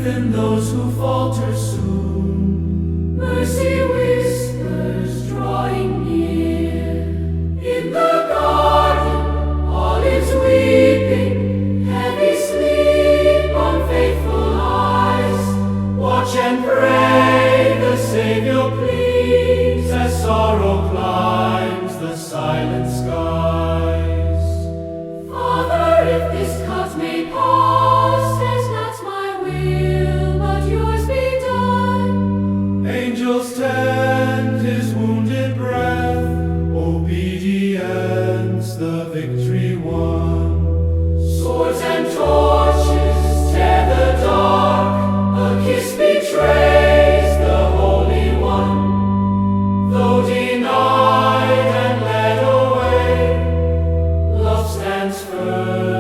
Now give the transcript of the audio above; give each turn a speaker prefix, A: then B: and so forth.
A: strengthen those who falter soon. Mercy whispers, drawing near. In the garden, olives weeping, heavy sleep on faithful eyes. Watch and pray, the Savior pleads, as sorrow climbs the silent skies. Father, if this cup may pass, as not my will, but yours be done. Angels tend his wounded breath, obedience the victory won. Swords and torches tear the dark, a kiss betrays the Holy One. Though denied and led away, love stands firm.